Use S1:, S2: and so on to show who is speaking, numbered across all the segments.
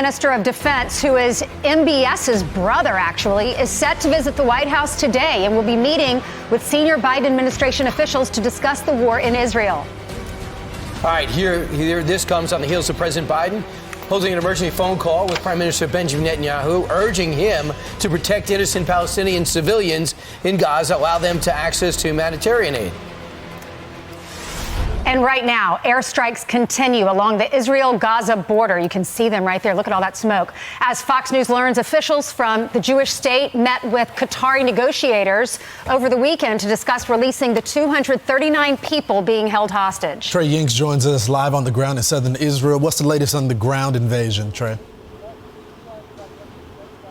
S1: Minister of Defense, who is MBS's brother, actually, is set to visit the White House today and will be meeting with senior Biden administration officials to discuss the war in Israel.
S2: All right, here this comes on the heels of President Biden holding an emergency phone call with Prime Minister Benjamin Netanyahu, urging him to protect innocent Palestinian civilians in Gaza, allow them to access to humanitarian aid.
S1: And right now, airstrikes continue along the Israel-Gaza border. You can see them right there. Look at all that smoke. As Fox News learns, officials from the Jewish state met with Qatari negotiators over the weekend to discuss releasing the 239 people being held hostage.
S3: Trey Yinks joins us live on the ground in southern Israel. What's the latest on the ground invasion, Trey?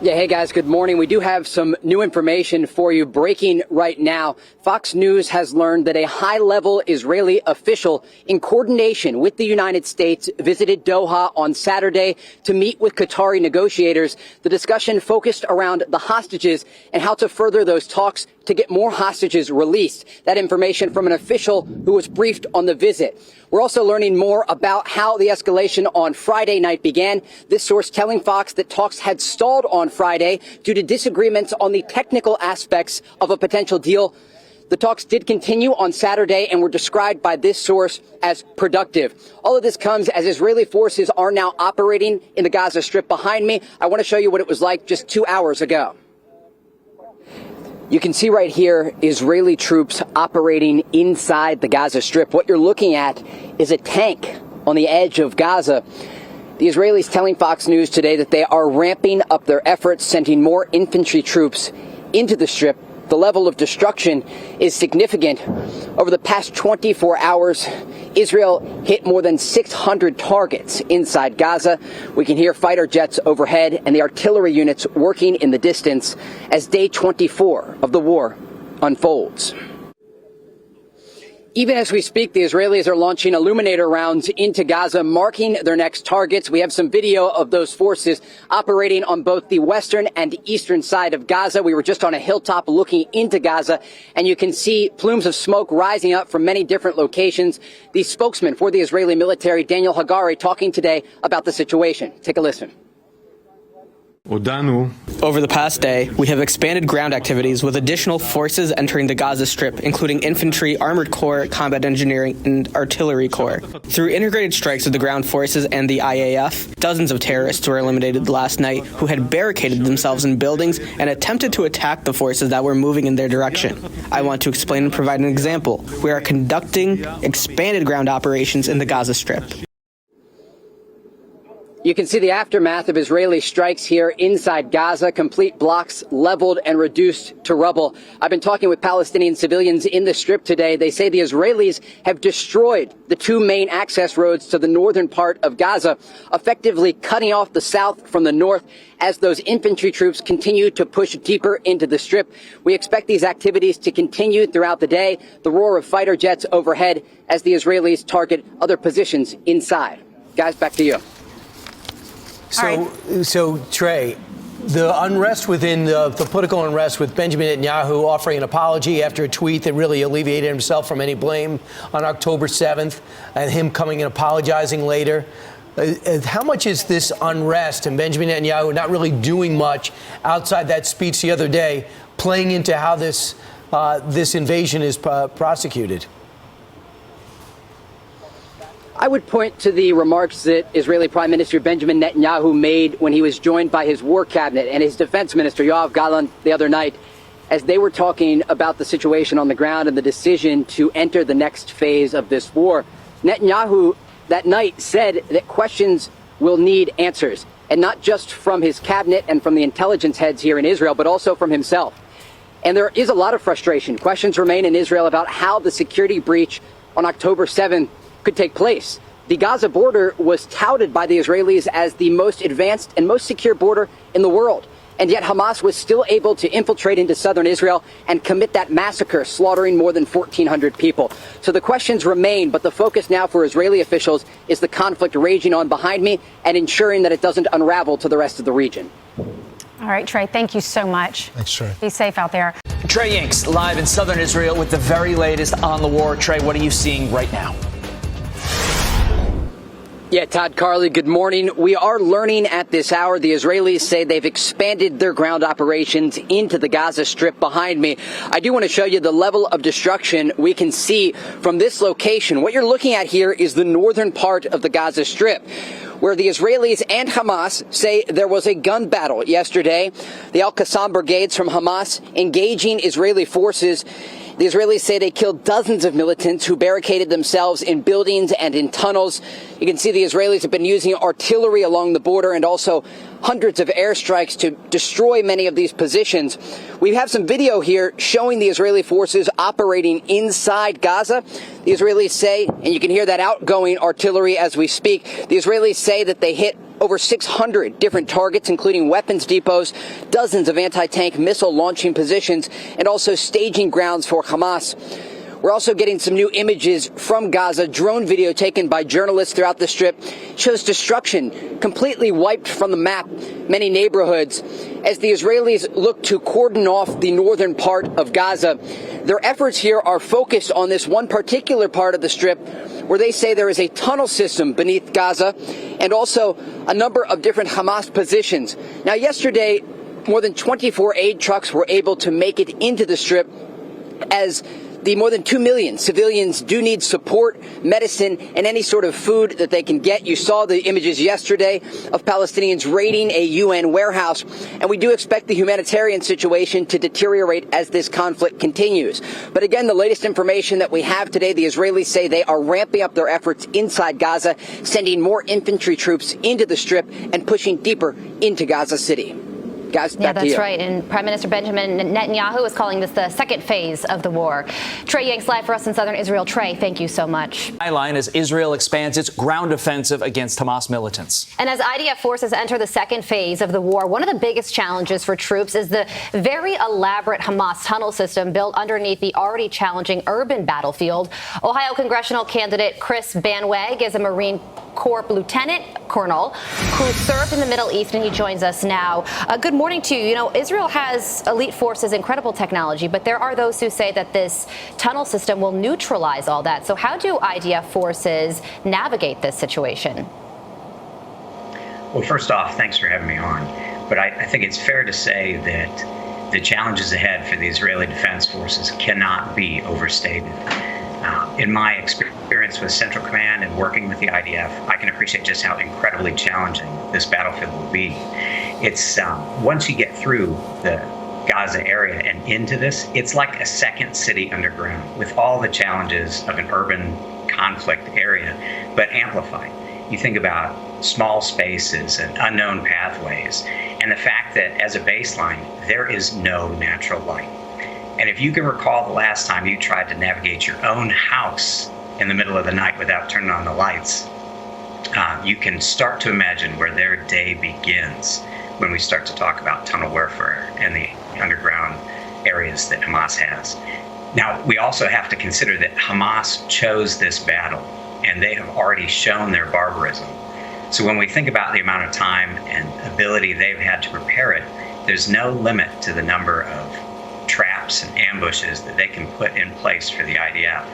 S4: Yeah, hey guys, good morning. We do have some new information for you breaking right now. Fox News has learned that a high-level Israeli official in coordination with the United States visited Doha on Saturday to meet with Qatari negotiators. The discussion focused around the hostages and how to further those talks to get more hostages released. That information from an official who was briefed on the visit. We're also learning more about how the escalation on Friday night began. This source telling Fox that talks had stalled on Friday due to disagreements on the technical aspects of a potential deal. The talks did continue on Saturday and were described by this source as productive. All of this comes as Israeli forces are now operating in the Gaza Strip behind me. I want to show you what it was like just 2 hours ago. You can see right here Israeli troops operating inside the Gaza Strip. What you're looking at is a tank on the edge of Gaza. The Israelis telling Fox News today that they are ramping up their efforts, sending more infantry troops into the Strip. The level of destruction is significant. Over the past 24 hours, Israel hit more than 600 targets inside Gaza. We can hear fighter jets overhead and the artillery units working in the distance as day 24 of the war unfolds. Even as we speak, the Israelis are launching illuminator rounds into Gaza, marking their next targets. We have some video of those forces operating on both the western and eastern side of Gaza. We were just on a hilltop looking into Gaza, and you can see plumes of smoke rising up from many different locations. The spokesman for the Israeli military, Daniel Hagari, talking today about the situation. Take a listen.
S5: Over the past day, we have expanded ground activities with additional forces entering the Gaza Strip, including infantry, armored corps, combat engineering, and artillery corps. Through integrated strikes of the ground forces and the IAF, dozens of terrorists were eliminated last night who had barricaded themselves in buildings and attempted to attack the forces that were moving in their direction. I want to explain and provide an example. We are conducting expanded ground operations in the Gaza Strip.
S4: You can see the aftermath of Israeli strikes here inside Gaza, complete blocks leveled and reduced to rubble. I've been talking with Palestinian civilians in the Strip today. They say the Israelis have destroyed the two main access roads to the northern part of Gaza, effectively cutting off the south from the north as those infantry troops continue to push deeper into the Strip. We expect these activities to continue throughout the day. The roar of fighter jets overhead as the Israelis target other positions inside. Guys, back to you.
S2: So Trey, the unrest within the political unrest with Benjamin Netanyahu offering an apology after a tweet that really alleviated himself from any blame on October 7th and him coming and apologizing later. How much is this unrest and Benjamin Netanyahu not really doing much outside that speech the other day playing into how this invasion is prosecuted?
S4: I would point to the remarks that Israeli Prime Minister Benjamin Netanyahu made when he was joined by his war cabinet and his defense minister, Yoav Gallant, the other night, as they were talking about the situation on the ground and the decision to enter the next phase of this war. Netanyahu that night said that questions will need answers, and not just from his cabinet and from the intelligence heads here in Israel, but also from himself. And there is a lot of frustration. Questions remain in Israel about how the security breach on October 7th could take place. The Gaza border was touted by the Israelis as the most advanced and most secure border in the world. And yet Hamas was still able to infiltrate into southern Israel and commit that massacre, slaughtering more than 1,400 people. So the questions remain, but the focus now for Israeli officials is the conflict raging on behind me and ensuring that it doesn't unravel to the rest of the region.
S1: All right, Trey, thank you so much.
S3: Thanks, Trey.
S1: Be safe out there.
S6: Trey Yinks, live in southern Israel with the very latest on the war. Trey, what are you seeing right now?
S4: Yeah, Todd, Carly, good morning. We are learning at this hour the Israelis say they've expanded their ground operations into the Gaza Strip behind me. I do want to show you the level of destruction we can see from this location. What you're looking at here is the northern part of the Gaza Strip, where the Israelis and Hamas say there was a gun battle yesterday. The Al-Qassam brigades from Hamas engaging Israeli forces. The Israelis say they killed dozens of militants who barricaded themselves in buildings and in tunnels. You can see the Israelis have been using artillery along the border and also hundreds of airstrikes to destroy many of these positions. We have some video here showing the Israeli forces operating inside Gaza. The Israelis say, and you can hear that outgoing artillery as we speak, the Israelis say that they hit over 600 different targets, including weapons depots, dozens of anti-tank missile launching positions, and also staging grounds for Hamas. We're also getting some new images from Gaza. Drone video taken by journalists throughout the Strip shows destruction completely wiped from the map, many neighborhoods. As the Israelis look to cordon off the northern part of Gaza, their efforts here are focused on this one particular part of the Strip where they say there is a tunnel system beneath Gaza and also a number of different Hamas positions. Now, yesterday, more than 24 aid trucks were able to make it into the Strip as the more than 2 million civilians do need support, medicine, and any sort of food that they can get. You saw the images yesterday of Palestinians raiding a UN warehouse, and we do expect the humanitarian situation to deteriorate as this conflict continues. But again, the latest information that we have today, the Israelis say they are ramping up their efforts inside Gaza, sending more infantry troops into the Strip and pushing deeper into Gaza City. Guys,
S7: yeah, that's right. And Prime Minister Benjamin Netanyahu is calling this the second phase of the war. Trey Yanks live for us in southern Israel. Trey, thank you so much.
S6: Line as Israel expands its ground offensive against Hamas militants.
S7: And as IDF forces enter the second phase of the war, one of the biggest challenges for troops is the very elaborate Hamas tunnel system built underneath the already challenging urban battlefield. Ohio congressional candidate Chris Banweg is a Marine Corps lieutenant colonel who served in the Middle East, and he joins us now. Good morning to you. You know, Israel has elite forces, incredible technology, but there are those who say that this tunnel system will neutralize all that. So how do IDF forces navigate this situation?
S8: Well, first off, thanks for having me on. But I think it's fair to say that the challenges ahead for the Israeli Defense Forces cannot be overstated. In my experience with Central Command and working with the IDF, I can appreciate just how incredibly challenging this battlefield will be. It's once you get through the Gaza area and into this, it's like a second city underground with all the challenges of an urban conflict area, but amplified. You think about small spaces and unknown pathways, and the fact that as a baseline, there is no natural light. And if you can recall the last time you tried to navigate your own house in the middle of the night without turning on the lights, you can start to imagine where their day begins when we start to talk about tunnel warfare and the underground areas that Hamas has. Now, we also have to consider that Hamas chose this battle, and they have already shown their barbarism. So when we think about the amount of time and ability they've had to prepare it, there's no limit to the number of traps and ambushes that they can put in place for the IDF.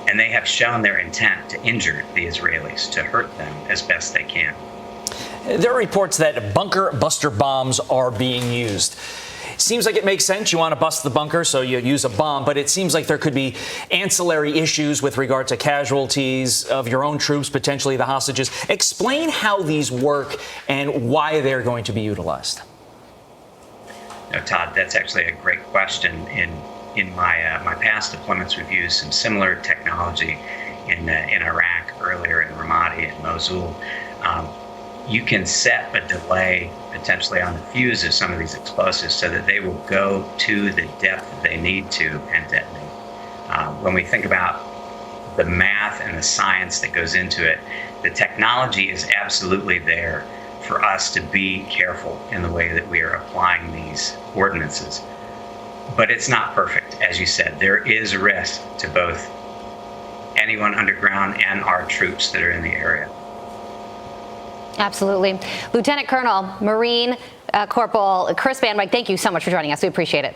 S8: And they have shown their intent to injure the Israelis, to hurt them as best they can.
S6: There are reports that bunker buster bombs are being used. Seems like it makes sense. You want to bust the bunker, so you use a bomb. But it seems like there could be ancillary issues with regard to casualties of your own troops, potentially the hostages. Explain how these work and why they're going to be utilized.
S8: No, Todd, that's actually a great question. In my past deployments, we've used some similar technology in Iraq, earlier in Ramadi and Mosul. You can set a delay potentially on the fuse of some of these explosives so that they will go to the depth that they need to and detonate. When we think about the math and the science that goes into it, the technology is absolutely there for us to be careful in the way that we are applying these ordinances. But it's not perfect. As you said, there is risk to both anyone underground and our troops that are in the area.
S7: Absolutely. Lieutenant Colonel, Marine Corporal Chris Banweg, thank you so much for joining us. We appreciate it.